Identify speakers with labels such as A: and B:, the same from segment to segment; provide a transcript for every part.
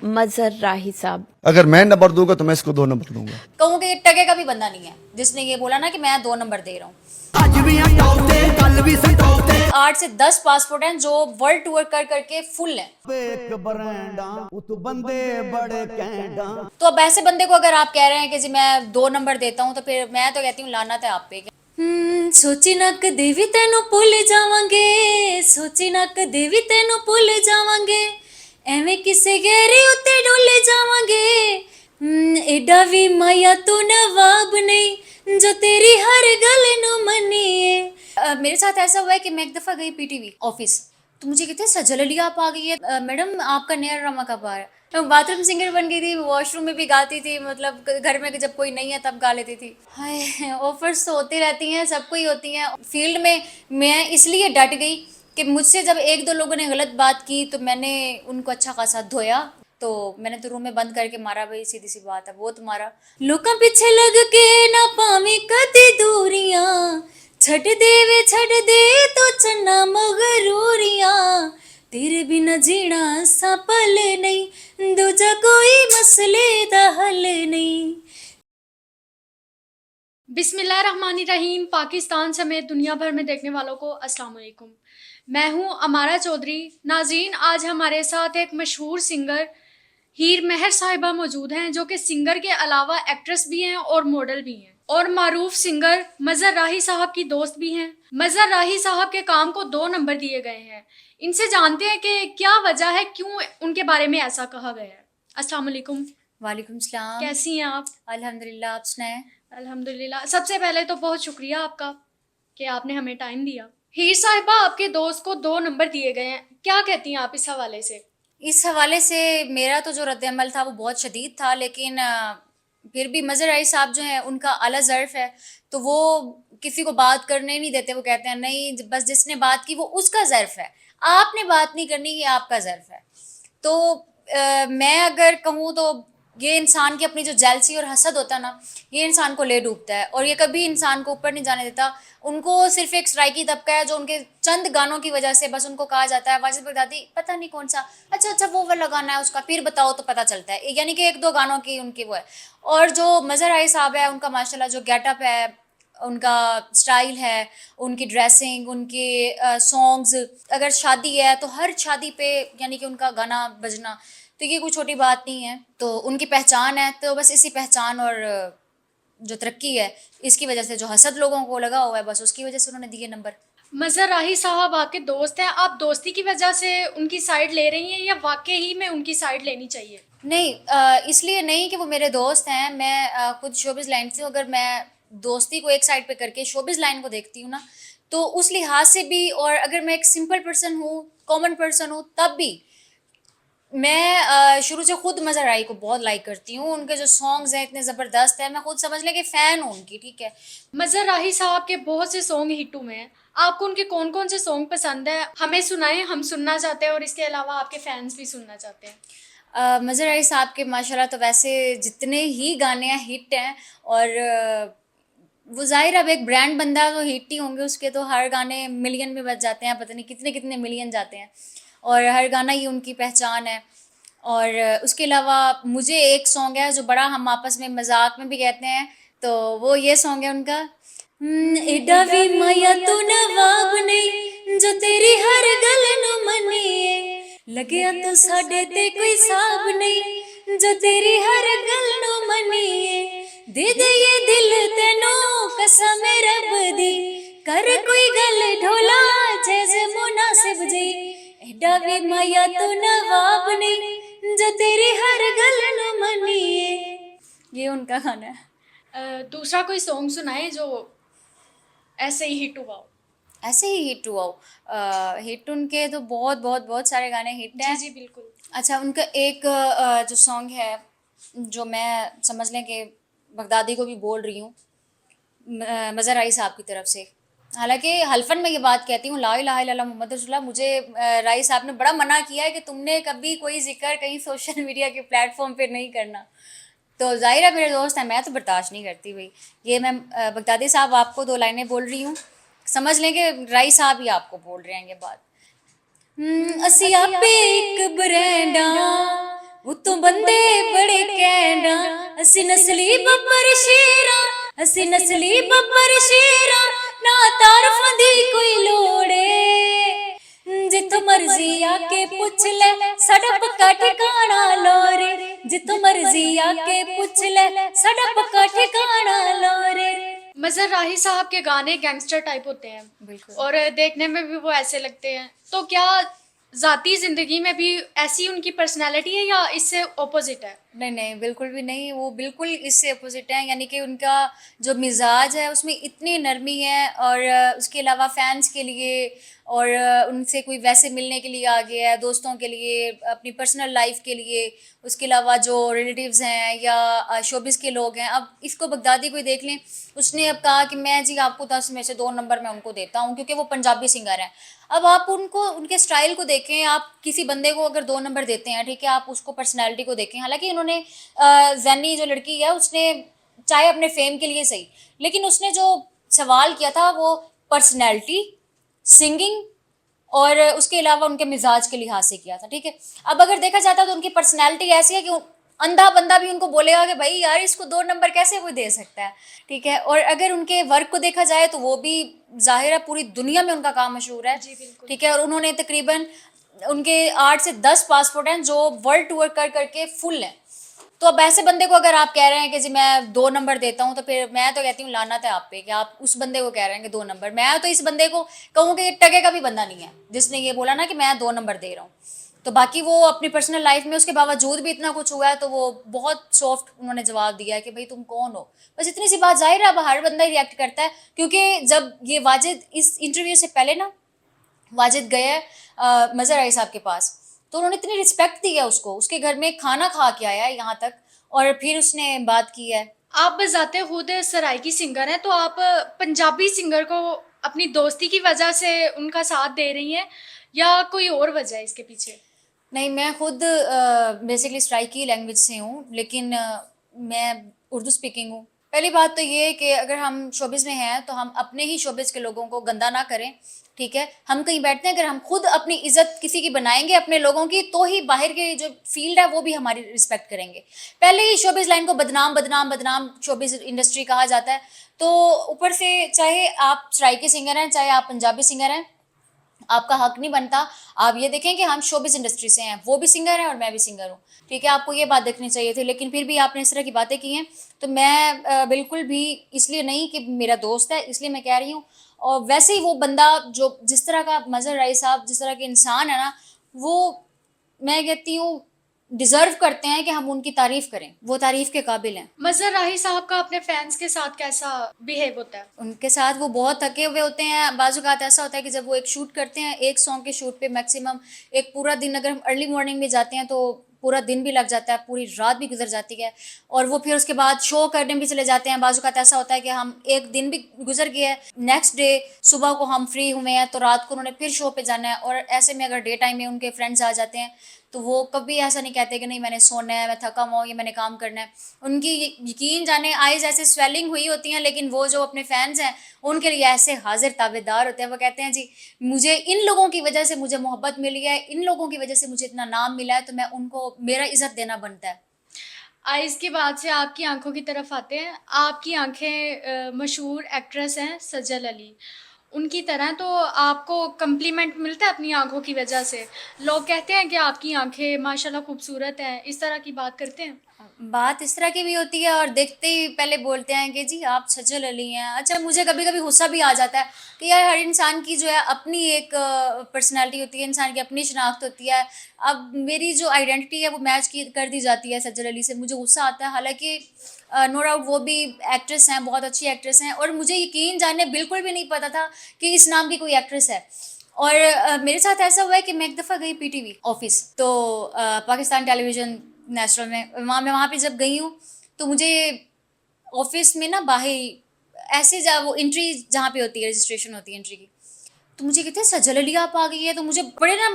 A: मजहर राही साहब।
B: अगर मैं नंबर दूंगा तो मैं इसको 2 नंबर दूंगा।
C: कहूँ कि टके का भी बंदा नहीं है जिसने ये बोला ना कि मैं 2 नंबर दे रहा हूँ। 8 से 10 पासपोर्ट हैं जो वर्ल्ड टूर कर करके फुल हैं। तो अब ऐसे बंदे को अगर आप कह रहे हैं कि जी मैं 2 नंबर देता हूँ, तो फिर मैं तो कहती हूँ लानत है आप पे। सोची ना कदे भी तेनू भुल जावांगे, सोची ना कदे भी तेनू भुल जावांगे, एवें किसे गहरे उत्ते डुल जावांगे। एडा भी माया तू नवाब नहीं जो तेरी हर गल नू मनिए। मेरे साथ ऐसा हुआ है कि मैं एक दफा गई पीटीवी ऑफिस, तो मुझे कहते हैं सजल अली आप आ गई है, मैडम आपका नया ड्रामा कब आ रहा है। तो बाथरूम सिंगर बन गई थी, वॉशरूम में भी गाती थी, मतलब घर में जब कोई नहीं है तब गा लेती थी। हाय, ऑफर्स तो होती रहती हैं, सबको ही होती हैं फील्ड में। मैं इसलिए डट गई कि मुझसे जब 1-2 लोगों ने गलत बात की तो मैंने उनको अच्छा खासा धोया, तो मैंने तो रूम में बंद करके मारा, भाई सीधी सी बात है, वो तुम्हारा लोका पीछे लग के ना पावे कदी दूरियां, छड़ दे वे छड़ दे तो चन्ना मगरूरियां, तेरे बिना जीना सा पल नहीं, दूजा कोई मसले दा हल नहीं।
D: बिस्मिल्लाहिर्रहमानिर्रहीम। पाकिस्तान समेत दुनिया भर में देखने वालों को अस्सलाम वालेकुम। मैं हूं अमारा चौधरी। नाज़रीन, आज हमारे साथ एक मशहूर सिंगर हीर महर साहिबा मौजूद हैं, जो कि सिंगर के अलावा एक्ट्रेस भी हैं और मॉडल भी हैं, और मारूफ सिंगर मजहर राही साहब की दोस्त भी हैं। मजहर राही साहब के काम को 2 नंबर दिए गए हैं। इनसे जानते हैं कि क्या वजह है, क्यों उनके बारे में ऐसा कहा गया है। अस्सलाम वालेकुम।
C: वालेकुम सलाम।
D: कैसी हैं आप?
C: अल्हम्दुलिल्लाह, आप सुनाएं?
D: अल्हम्दुलिल्लाह। सबसे पहले तो बहुत शुक्रिया आपका कि आपने हमें टाइम दिया। हीर साहिबा, आपके दोस्त को 2 नंबर दिए गए हैं, क्या कहती हैं आप इस हवाले से?
C: इस हवाले से मेरा तो जो रद्द-ए-अमल था वो बहुत शदीद था, लेकिन फिर भी मज़हर राही साहब जो हैं उनका आला ज़र्फ़ है, तो वो किसी को बात करने नहीं देते। वो कहते हैं नहीं, बस जिसने बात की वो उसका ज़र्फ़ है, आपने बात नहीं करनी, ये आपका ज़र्फ़ है। तो मैं अगर कहूँ तो ये इंसान की अपनी जो जेलसी और हसद होता है ना, ये इंसान को ले डूबता है और ये कभी इंसान को ऊपर नहीं जाने देता। उनको सिर्फ एक स्ट्राइकी तबका है जो उनके चंद गानों की वजह से बस उनको कहा जाता है वाजिद बगदादी पता नहीं कौन सा, अच्छा अच्छा वो वाला गाना है उसका, फिर बताओ तो पता चलता है, यानी कि 1-2 गानों की उनकी वो है। और जो मज़हर राही साहब है उनका माशाल्लाह जो गेटअप है, उनका स्टाइल है, उनकी ड्रेसिंग, उनके सॉन्ग्स, अगर शादी है तो हर शादी पे यानी कि उनका गाना बजना, तो ये कोई छोटी बात नहीं है। तो उनकी पहचान है, तो बस इसी पहचान और जो तरक्की है इसकी वजह से जो हसद लोगों को लगा हुआ है बस उसकी वजह से उन्होंने दिए नंबर।
D: मज़हर राही साहब आपके दोस्त हैं, आप दोस्ती की वजह से उनकी साइड ले रही हैं या वाकई ही में उनकी साइड लेनी चाहिए?
C: नहीं, इसलिए नहीं कि वो मेरे दोस्त हैं, मैं खुद शोबिज़ लाइन से हूँ। अगर मैं दोस्ती को एक साइड पे करके शोबिज़ लाइन को देखती हूँ ना, तो उस लिहाज से भी, और अगर मैं एक सिंपल पर्सन हूँ, कॉमन पर्सन हूँ, तब भी मैं शुरू से खुद मज़हर राही को बहुत लाइक करती हूँ। उनके जो सॉन्ग्स हैं इतने ज़बरदस्त हैं, मैं खुद समझ लें कि फ़ैन हूँ उनकी, ठीक है।
D: मज़हर राही साहब के बहुत से सॉन्ग हिट हुए हैं, आपको उनके कौन कौन से सॉन्ग पसंद है? हमें सुनाएं, हम सुनना चाहते हैं और इसके अलावा आपके फैंस भी सुनना चाहते हैं।
C: मज़हर राही साहब के माशाल्लाह तो वैसे जितने ही गाने हैं हिट हैं, और वो ज़ाहिर अब एक ब्रांड बंदा तो हिट ही होंगे उसके, तो हर गाने मिलियन में बज जाते हैं, पता नहीं कितने कितने मिलियन जाते हैं, और हर गाना ही उनकी पहचान है। और उसके अलावा मुझे एक सॉन्ग है जो बड़ा हम आपस में मजाक में भी कहते हैं, तो वो ये सॉन्ग है उनका, एडा भी माया तू नवाब नहीं जो तेरी हर गल नू मनिए, लगिया तो साडे ते कोई साब नहीं जो तेरी हर गल नू मनिए, दे दे ये दिल तेनू कसम रब दी, कर कोई गल ढोला जैसे मुनासिब जी, एडा भी माया तू नवाब नहीं जो तेरी हर गल नू मनिए। ये उनका गाना है।
D: दूसरा कोई सॉन्ग सुनाएं जो ऐसे ही हिट हुआ हो।
C: ऐसे ही हिट हुआ हो, हिट उनके तो बहुत बहुत बहुत सारे गाने हिट हैं।
D: जी जी बिल्कुल।
C: अच्छा, उनका एक जो सॉन्ग है जो मैं समझ लें कि बगदादी को भी बोल रही हूँ, मज़हर राही साहब की तरफ से, हालांकि हल्फन में ये बात कहती हूँ ला इलाहा इल्लल्लाह मुहम्मद रसूलुल्लाह, मुझे राही साहब ने बड़ा मना किया है कि तुमने कभी कोई जिक्र कहीं सोशल मीडिया के प्लेटफॉर्म पे नहीं करना। तो जाहिर है मेरे दोस्त हैं, मैं तो बर्दाश्त नहीं करती भाई। ये मैं बगदादी साहब आपको 2 लाइनें बोल रही हूँ, समझ लें कि राही साहब ही आपको बोल रहे हैं ये बात। असी आपे एक ब्रांडा उतो कैंडा ਅਸੀਂ ਨਸਲੀ ਬੱਬਰ ਸ਼ੇਰਾ ਅਸੀਂ ਨਸਲੀ ਬੱਬਰ ਸ਼ੇਰਾ ਨਾ ਤਾਰਫਾਂ ਦੀ ਕੋਈ ਲੋੜ ਏ ਜਿੱਥੋਂ ਮਰਜ਼ੀ ਆ ਕੇ ਪੁੱਛ ਲੈ ਸਾਡਾ ਪੱਕਾ ਠਿਕਾਣਾ ਲੋਰੇ ਜਿੱਥੋਂ ਮਰਜ਼ੀ ਆ ਕੇ ਪੁੱਛ ਲੈ ਸਾਡਾ ਪੱਕਾ ਠਿਕਾਣਾ ਲੋਰੇ
D: मजहर राही साहब के गाने गैंगस्टर टाइप होते हैं
C: बिल्कुल।
D: और देखने में भी वो ऐसे लगते हैं, तो क्या जाती जिंदगी में भी ऐसी उनकी पर्सनैलिटी है या इससे ऑपोजिट है?
C: नहीं नहीं बिल्कुल भी नहीं, वो बिल्कुल इससे अपोजिट है, यानी कि उनका जो मिजाज है उसमें इतनी नरमी है और उसके अलावा फैंस के लिए और उनसे कोई वैसे मिलने के लिए आ गया है, दोस्तों के लिए, अपनी पर्सनल लाइफ के लिए, उसके अलावा जो रिलेटिव्स हैं या शोबिस के लोग हैं। अब इसको बगदादी को देख लें, उसने अब कहा कि मैं जी आपको 10 में से 2 नंबर मैं उनको देता हूँ क्योंकि वो पंजाबी सिंगर हैं। अब आप उनको उनके स्टाइल को देखें, आप किसी बंदे को अगर 2 नंबर देते हैं, ठीक है, आप उसको पर्सनैलिटी को देखें। हालांकि उन्होंने जैनी जो लड़की है उसने चाहे अपने फेम के लिए सही, लेकिन उसने जो सवाल किया था वो पर्सनैलिटी, सिंगिंग और उसके अलावा उनके मिजाज के लिहाज से किया था, ठीक है। अब अगर देखा जाता तो उनकी पर्सनैलिटी ऐसी है कि अंधा बंदा भी उनको बोलेगा कि भाई यार इसको 2 नंबर कैसे कोई दे सकता है, ठीक है। और अगर उनके वर्क को देखा जाए तो वो भी जाहिर है पूरी दुनिया में उनका काम मशहूर है, ठीक है। और उन्होंने तकरीबन उनके 8 से 10 पासपोर्ट हैं जो वर्ल्ड टूर कर करके फुल हैं। तो अब ऐसे बंदे को अगर आप कह रहे हैं कि जी मैं 2 नंबर देता हूँ, तो फिर मैं तो कहती हूँ लानत है आप पे कि आप उस बंदे को कह रहे हैं कि 2 नंबर। मैं तो इस बंदे को कहूँ कि टके का भी बंदा नहीं है जिसने ये बोला ना कि मैं 2 नंबर दे रहा हूँ। तो बाकी वो अपनी पर्सनल लाइफ में उसके बावजूद भी इतना कुछ हुआ है तो वो बहुत सॉफ्ट उन्होंने जवाब दिया है कि भाई तुम कौन हो, बस इतनी सी बात। जाहिर है अब हर बंदा ही रिएक्ट करता है, क्योंकि जब ये वाजिद इस इंटरव्यू से पहले ना वाजिद गए मजहर राही साहब के पास, तो उन्होंने इतनी रिस्पेक्ट दी है उसको, उसके घर में खाना खा के आया है यहाँ तक, और फिर उसने बात की है।
D: आप बजाते खुद सराइकी सिंगर हैं, तो आप पंजाबी सिंगर को अपनी दोस्ती की वजह से उनका साथ दे रही हैं या कोई और वजह है इसके पीछे?
C: नहीं, मैं खुद बेसिकली सराइकी लैंग्वेज से हूँ, लेकिन मैं उर्दू स्पीकिंग हूँ। पहली बात तो ये है कि अगर हम शोबिज़ में हैं तो हम अपने ही शोबिज़ के लोगों को गंदा ना करें, ठीक है। हम कहीं बैठते हैं, अगर हम खुद अपनी इज्जत किसी की बनाएंगे अपने लोगों की, तो ही बाहर के जो फील्ड है वो भी हमारी रिस्पेक्ट करेंगे। पहले ही शोबिज़ लाइन को बदनाम बदनाम बदनाम शोबिज़ इंडस्ट्री कहा जाता है, तो ऊपर से चाहे आप सराइकी सिंगर हैं चाहे आप पंजाबी सिंगर हैं, आपका हक नहीं बनता। आप ये देखें कि हम शोबिस इंडस्ट्री से हैं, वो भी सिंगर हैं और मैं भी सिंगर हूँ, ठीक है। आपको ये बात देखनी चाहिए थी, लेकिन फिर भी आपने इस तरह की बातें की हैं। तो मैं बिल्कुल भी इसलिए नहीं कि मेरा दोस्त है इसलिए मैं कह रही हूँ, और वैसे ही वो बंदा जो जिस तरह का मजहर राही साहब जिस तरह के इंसान है ना, वो मैं कहती हूँ डिजर्व करते हैं कि हम उनकी तारीफ करें, वो तारीफ के काबिल हैं।
D: मजहर राही साहब का अपने फैंस के साथ कैसा बिहेव होता है?
C: उनके साथ वो बहुत थके हुए होते हैं। बाज़ औक़ात ऐसा होता है कि जब वो एक शूट करते हैं, एक सॉन्ग के शूट पे मैक्सिमम एक पूरा दिन, अगर हम अर्ली मॉर्निंग में जाते हैं तो पूरा दिन भी लग जाता है, पूरी रात भी गुजर जाती है, और वो फिर उसके बाद शो करने भी चले जाते हैं। बाज़ औक़ात ऐसा होता है कि हम एक दिन भी गुजर गया है, नेक्स्ट डे सुबह को हम फ्री हुए हैं तो रात को उन्होंने फिर शो पे जाना है। और ऐसे में अगर डे टाइम में उनके फ्रेंड्स आ जाते हैं तो वो कभी ऐसा नहीं कहते कि नहीं मैंने सोना है, मैं थका हुआ हूँ या मैंने काम करना है। उनकी यकीन जाने आइज़ ऐसे स्वेलिंग हुई होती हैं, लेकिन वो जो अपने फैंस हैं उनके लिए ऐसे हाजिर ताबेदार होते हैं। वो कहते हैं जी मुझे इन लोगों की वजह से मुझे मोहब्बत मिली है, इन लोगों की वजह से मुझे इतना नाम मिला है, तो मैं उनको मेरा इज़्ज़त देना बनता है।
D: आइज़ के बाद से आपकी आंखों की तरफ आते हैं। आपकी आंखें मशहूर एक्ट्रेस हैं सजल अली, उनकी तरह, तो आपको कम्प्लीमेंट मिलता है अपनी आंखों की वजह से? लोग कहते हैं कि आपकी आंखें माशाल्लाह खूबसूरत हैं, इस तरह की बात करते हैं?
C: बात इस तरह की भी होती है, और देखते ही पहले बोलते हैं कि जी आप सजल अली हैं। अच्छा, मुझे कभी कभी गुस्सा भी आ जाता है कि यार हर इंसान की जो है अपनी एक पर्सनालिटी होती है, इंसान की अपनी शनाख्त होती है। अब मेरी जो आइडेंटिटी है वो मैच की कर दी जाती है सजल अली से, मुझे गुस्सा आता है। हालांकि नो डाउट वो भी एक्ट्रेस हैं, बहुत अच्छी एक्ट्रेस हैं, और मुझे यकीन जाने बिल्कुल भी नहीं पता था कि इस नाम की कोई एक्ट्रेस है। और मेरे साथ ऐसा हुआ है कि मैं एक दफ़ा गई पीटीवी ऑफिस, तो पाकिस्तान टेलीविज़न नेशनल में, वहाँ पे जब गई हूँ तो मुझे ऑफिस में ना बाहर ऐसे वो एंट्री जहाँ पे होती है, रजिस्ट्रेशन होती है एंट्री की, तो मुझे कहते हैं सजल अली आप आ गई है। तो मुझे बड़े ना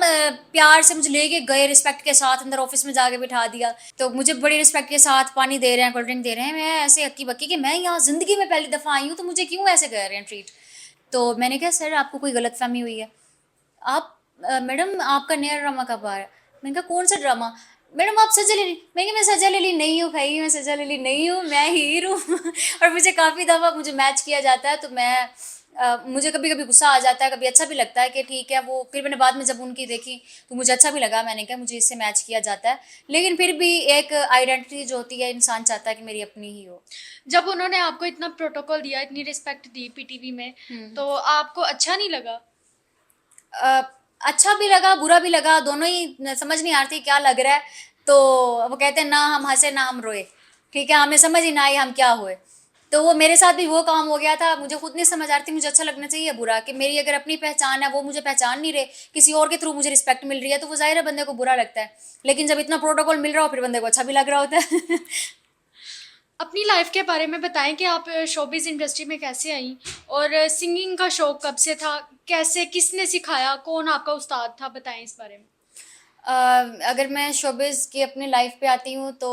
C: प्यार से मुझे लेके गए, रिस्पेक्ट के साथ अंदर ऑफिस में जाके बिठा दिया। तो मुझे बड़ी रिस्पेक्ट के साथ पानी दे रहे हैं, कोल्ड ड्रिंक दे रहे हैं। मैं ऐसे हक्की बक्की कि मैं यहाँ ज़िंदगी में पहली दफ़ा आई हूँ, तो मुझे क्यों ऐसे कर रहे हैं ट्रीट। तो मैंने कहा सर आपको कोई गलतफहमी हुई है। आप मैडम आपका नया ड्रामा कब आ रहा है? मैंने कहा कौन सा ड्रामा? मैडम आप सजा लेली, मैं सजा लेली नहीं हूँ भाई, मैं सजा लेली नहीं हूँ, मैं हीर हूँ। और मुझे काफ़ी दफ़ा मुझे मैच किया जाता है, तो मैं मुझे कभी कभी गुस्सा आ जाता है, कभी अच्छा भी लगता है कि ठीक है वो, फिर मैंने बाद में जब उनकी देखी तो मुझे अच्छा भी लगा, मैंने कहा मुझे इससे मैच किया जाता है, लेकिन फिर भी एक आइडेंटिटी जो होती है इंसान चाहता है कि मेरी अपनी ही हो।
D: जब उन्होंने आपको इतना प्रोटोकॉल दिया, इतनी रिस्पेक्ट दी पीटीवी में, तो आपको अच्छा नहीं लगा?
C: अ, अच्छा भी लगा, बुरा भी लगा, दोनों ही समझ नहीं आ रही क्या लग रहा है। तो वो कहते हैं ना हम हँसे ना हम रोए, ठीक है? हमें समझ ही ना आई हम क्या हुए। तो वो मेरे साथ भी वो काम हो गया था, मुझे खुद नहीं समझ आ रही थी मुझे अच्छा लगना चाहिए या बुरा, कि मेरी अगर अपनी पहचान है, वो मुझे पहचान नहीं रहे, किसी और के थ्रू मुझे रिस्पेक्ट मिल रही है, तो वो ज़ाहिर है बंदे को बुरा लगता है। लेकिन जब इतना प्रोटोकॉल मिल रहा हो, फिर बंदे को अच्छा भी लग रहा होता है।
D: अपनी लाइफ के बारे में बताएं कि आप शोबिज़ इंडस्ट्री में कैसे आई, और सिंगिंग का शौक कब से था, कैसे, किसने सिखाया, कौन आपका उस्ताद था, बताएं इस बारे में।
C: अ, अगर मैं शोबिज़ की अपनी लाइफ पे आती हूँ तो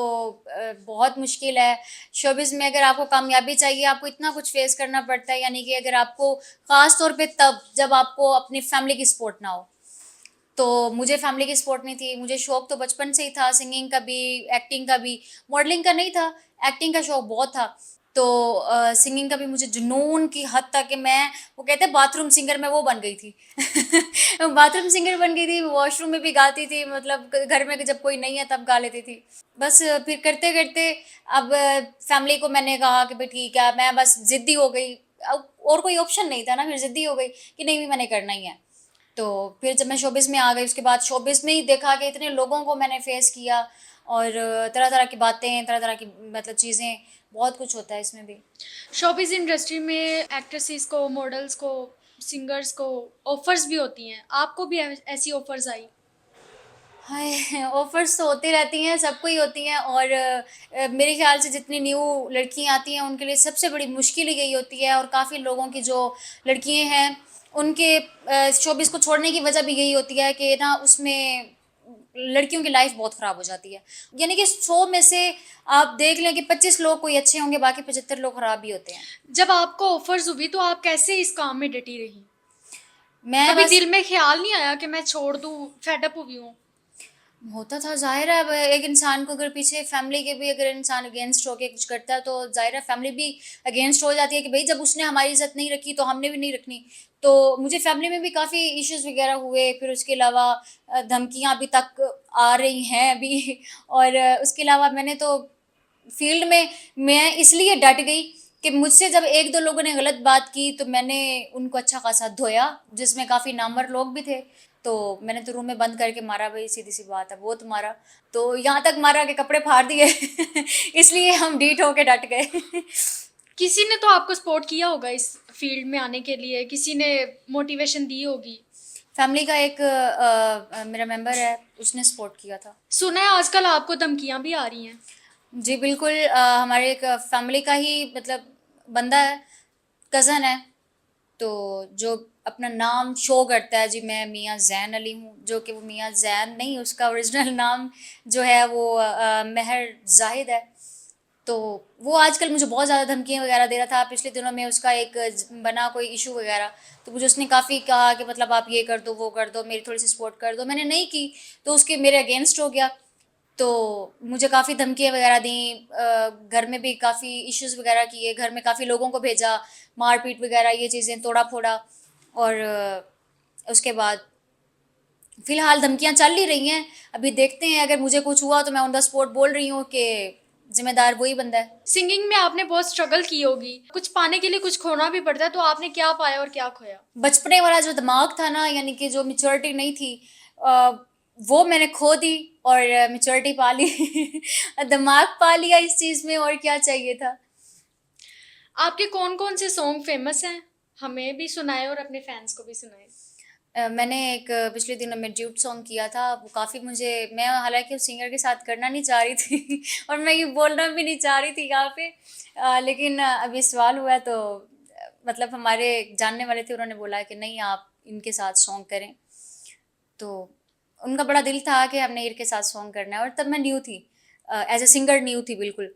C: बहुत मुश्किल है। शोबिज़ में अगर आपको कामयाबी चाहिए, आपको इतना कुछ फेस करना पड़ता है, यानी कि अगर आपको ख़ास तौर पे तब जब आपको अपनी फैमिली की सपोर्ट ना हो। तो मुझे फैमिली की सपोर्ट नहीं थी, मुझे शौक तो बचपन से ही था, सिंगिंग का भी, एक्टिंग का भी, मॉडलिंग का नहीं था, एक्टिंग का शौक बहुत था। तो सिंगिंग का भी मुझे जुनून की हद तक कि मैं, वो कहते हैं बाथरूम सिंगर, मैं वो बन गई थी। बाथरूम सिंगर बन गई थी, वॉशरूम में भी गाती थी, मतलब घर में जब कोई नहीं है तब गा लेती थी। बस फिर करते-करते अब फैमिली को मैंने कहा कि भई ठीक है, मैं बस ज़िद्दी हो गई। अब और कोई ऑप्शन नहीं था ना, फिर ज़िद्दी हो गई कि नहीं भी मैंने करना ही है। तो फिर जब मैं शोबिज़ में आ गई, उसके बाद शोबिज़ में ही देखा कि इतने लोगों को मैंने फ़ेस किया, और तरह-तरह की बातें, तरह-तरह की मतलब चीज़ें, बहुत कुछ होता है इसमें भी।
D: शोबिज़ इंडस्ट्री में एक्ट्रेसेस को, मॉडल्स को, सिंगर्स को ऑफर्स भी होती हैं, आपको भी ऐसी ऑफर्स आई?
C: हाय! ऑफ़र्स तो होती रहती हैं, सबको ही होती हैं, और मेरे ख़्याल से जितनी न्यू लड़कियाँ आती हैं, उनके लिए सबसे बड़ी मुश्किल ही यही होती है, और काफ़ी लोगों की जो लड़कियाँ हैं, उनके शोबिज़ को छोड़ने की वजह भी यही होती है कि ना उसमें लड़कियों की लाइफ़ बहुत ख़राब हो जाती है। यानी कि 100 में से आप देख लें कि 25 लोग कोई अच्छे होंगे, बाकी 75 लोग ख़राब भी होते हैं।
D: जब आपको ऑफर्स हुई तो आप कैसे इस काम में डटी रही?
C: मैं
D: कभी
C: बस
D: दिल में ख्याल नहीं आया कि मैं छोड़ दूँ, फेड अप हुई हूँ?
C: होता था, ज़ाहिर है अब एक इंसान को अगर पीछे फैमिली के भी अगर इंसान अगेंस्ट होके कुछ करता है, तो ज़ाहिर है फैमिली भी अगेंस्ट हो जाती है कि भई जब उसने हमारी इज़्ज़त नहीं रखी तो हमने भी नहीं रखनी। तो मुझे फैमिली में भी काफ़ी इश्यूज़ वग़ैरह हुए, फिर उसके अलावा धमकियाँ अभी तक आ रही हैं अभी। और उसके अलावा मैंने तो फ़ील्ड में मैं इसलिए डट गई कि मुझसे जब 1-2 लोगों ने गलत बात की, तो मैंने उनको अच्छा खासा धोया, जिसमें काफ़ी नामवर लोग भी थे। तो मैंने तो रूम में बंद करके मारा, भई सीधी-सी बात है, बहुत मारा। तो यहाँ तक मारा कि कपड़े फाड़ दिए। इसलिए हम ढीठ होके डट गए।
D: किसी ने तो आपको सपोर्ट किया होगा इस फील्ड में आने के लिए, किसी ने मोटिवेशन दी होगी।
C: फैमिली का एक मेरा मेंबर है, उसने सपोर्ट किया था।
D: सुना है आजकल आपको धमकियाँ भी आ रही हैं।
C: जी, बिल्कुल हमारे एक फैमिली का ही मतलब बंदा है, कज़न है। तो जो अपना नाम शो करता है, जी मैं मियाँ ज़ैन अली हूँ, जो कि वो मियाँ ज़ैन नहीं, उसका ओरिजिनल नाम जो है वो महर ज़ाहिद है। तो वो आजकल मुझे बहुत ज़्यादा धमकियाँ वगैरह दे रहा था। पिछले दिनों में उसका एक बना कोई इशू वगैरह, तो मुझे उसने काफ़ी कहा कि मतलब आप ये कर दो, वो कर दो, मेरी थोड़ी-सी सपोर्ट कर दो। मैंने नहीं की, तो उसके मेरे अगेंस्ट हो गया। तो मुझे काफ़ी धमकियाँ वगैरह दी, घर में भी काफ़ी इश्यूज़ वगैरह किए, घर में काफ़ी लोगों को भेजा, मार-पीट वगैरह ये चीज़ें, तोड़ा-फोड़ा। और उसके बाद फ़िलहाल धमकियाँ चल ही रही हैं। अभी देखते हैं, अगर मुझे कुछ हुआ तो मैं ऑन द स्पॉट बोल रही हूँ कि ज़िम्मेदार वही बंदा है।
D: सिंगिंग में आपने बहुत स्ट्रगल की होगी, कुछ पाने के लिए कुछ खोना भी पड़ता है, तो आपने क्या पाया और क्या खोया?
C: बचपने वाला जो दिमाग था ना, यानी कि जो मैच्योरिटी नहीं थी, वो मैंने खो दी, और मैच्योरिटी पा ली। दिमाग पा लिया इस चीज़ में, और क्या चाहिए था।
D: आपके कौन-कौन से सॉन्ग फेमस हैं? हमें भी सुनाएँ और अपने फैन्स को भी सुनाएँ।
C: मैंने एक पिछले दिनों में ड्यूट सॉन्ग किया था, वो काफ़ी मुझे, मैं हालाँकि उस सिंगर के साथ करना नहीं चाह रही थी, और मैं ये बोलना भी नहीं चाह रही थी यहाँ पे, लेकिन अभी सवाल हुआ है तो मतलब हमारे जानने वाले थे, उन्होंने बोला कि नहीं आप इनके साथ सॉन्ग करें। तो उनका बड़ा दिल था कि हमने इनके साथ सॉन्ग करना है, और तब मैं न्यू थी, एज़ अ सिंगर न्यू थी बिल्कुल।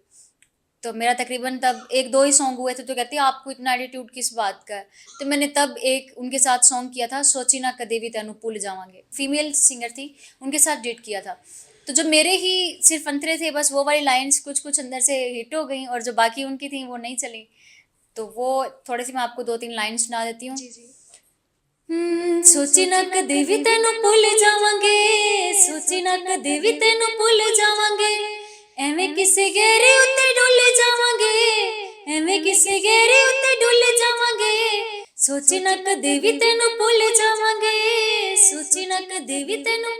C: तो मेरा तकरीबन तब 1-2 ही सॉन्ग हुए थे, तो कहती है आपको इतना एटीट्यूड किस बात का है? तो मैंने तब एक उनके साथ सॉन्ग किया था, सोची ना कदे भी तेनू भुल जावांगे। फीमेल सिंगर थी, उनके साथ डेट किया था। तो जो मेरे ही सिर्फ अंतरे थे, बस वो वाली लाइंस कुछ कुछ अंदर से हिट हो गई, और जो बाकी उनकी थी वो नहीं चली। तो वो थोड़ी सी मैं आपको 2-3 लाइन सुना देती हूँ।
D: जी जी।
C: सोची ना कदे भी तेनू भुल जावांगे, सोची ना कदे भी तेनू भुल जावांगे, एवें किसे गहरे उत्ते डुल जावांगे, एवें किसे गहरे उत्ते डुल जावांगे। सोची ना कदे भी तेनू भुल जावांगे, सोची ना कदे भी तेनू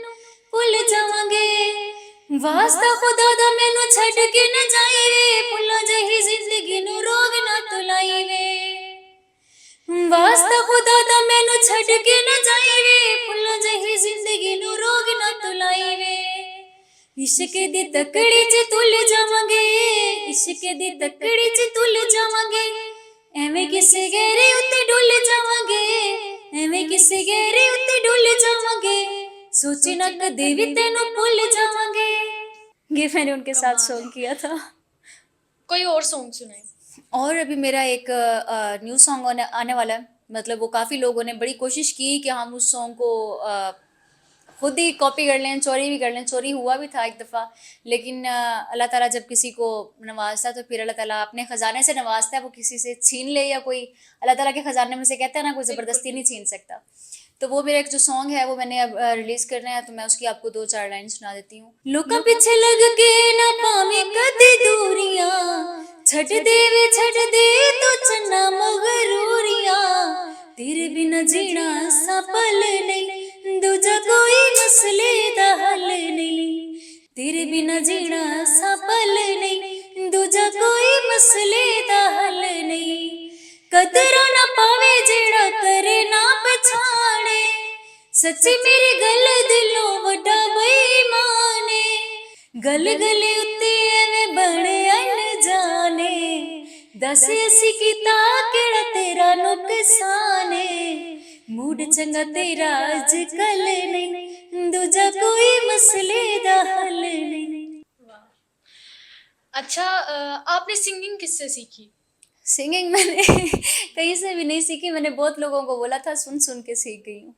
C: भुल जावांगे। वास्ता खुदा दा मैनू छड्ड के न जाई वे, भुल्लां जही जिंदगी नू रोग ना तुलाई वे। वास्ता खुदा दा मैनू छड्ड के न जाई वे, फुल्लां जही जिंदगी नू रोग ना तुलाई वे। इश्क दी तकड़ी च तुल जावांगे, इश्क दी तकड़ी च तुल जावांगे, एवें किसे गहरे उत्ते डुल जावांगे, एवें किसे गहरे उत्ते डुल जावांगे। सोची ना कदे भी तेनू भुल जावांगे। ये मैंने उनके साथ सॉन्ग किया था।
D: कोई और सॉन्ग सुनाए।
C: और अभी मेरा एक न्यू सॉन्ग आने वाला है। मतलब वो काफ़ी लोगों ने बड़ी कोशिश की कि हम उस सॉन्ग को खुद ही कॉपी कर लें, चोरी भी कर लें। चोरी हुआ भी था एक दफ़ा, लेकिन अल्लाह ताला जब किसी को नवाजता है तो फिर अल्लाह ताला अपने ख़जाने से नवाजता है। वो किसी से छीन ले या कोई अल्लाह ताला के ख़जाने में से, कहता है ना, कोई ज़बरदस्ती नहीं छीन सकता। तो वो मेरा एक जो सॉन्ग है वो मैंने अब रिलीज़ करना है, तो मैं उसकी आपको 2-4 लाइन सुना देती हूँ। लोका पीछे लग के ना पावे कदे दूरियां, छड़ दे तो चन्ना मगरूरियां, तेरे बिना जीना सफल नहीं, दूजा कोई मसले दा हल नहीं, तेरे बिना जीना सफल नहीं, दूजा कोई मसले दा हल नहीं। कदरा ना पावे जेड़ा करे ना पछाणे, सच्ची मेरी गल दिलों वड्डा बेईमाने, गल गले उत्ते एवें बने अनजाने, दस असी कीता केड़ा तेरा नुकसाने, मूड चंगा तेरा अज कल नहीं, दूजा कोई मसले दा हल नहीं।
D: अच्छा, आपने सिंगिंग किससे सीखी।
C: सिंगिंग मैंने कहीं से भी नहीं सीखी, मैंने बहुत लोगों को बोला था, सुन सुन के सीख गई हूँ।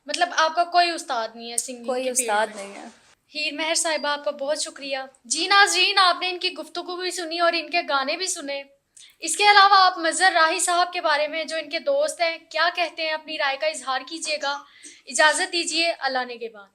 D: मतलब आपका कोई उस्ताद नहीं है सिंगिंग
C: कोई
D: के
C: उस्ताद
D: फील्ड में।
C: नहीं है।
D: हीर मेहर साहिबा, आपका बहुत शुक्रिया। जी नाज़रीन, आपने इनकी गुफ्तगू भी सुनी और इनके गाने भी सुने। इसके अलावा आप मज़हर राही साहब के बारे में, जो इनके दोस्त हैं, क्या कहते हैं, अपनी राय का इजहार कीजिएगा। इजाज़त दीजिए, अल्लाह ने के बाद।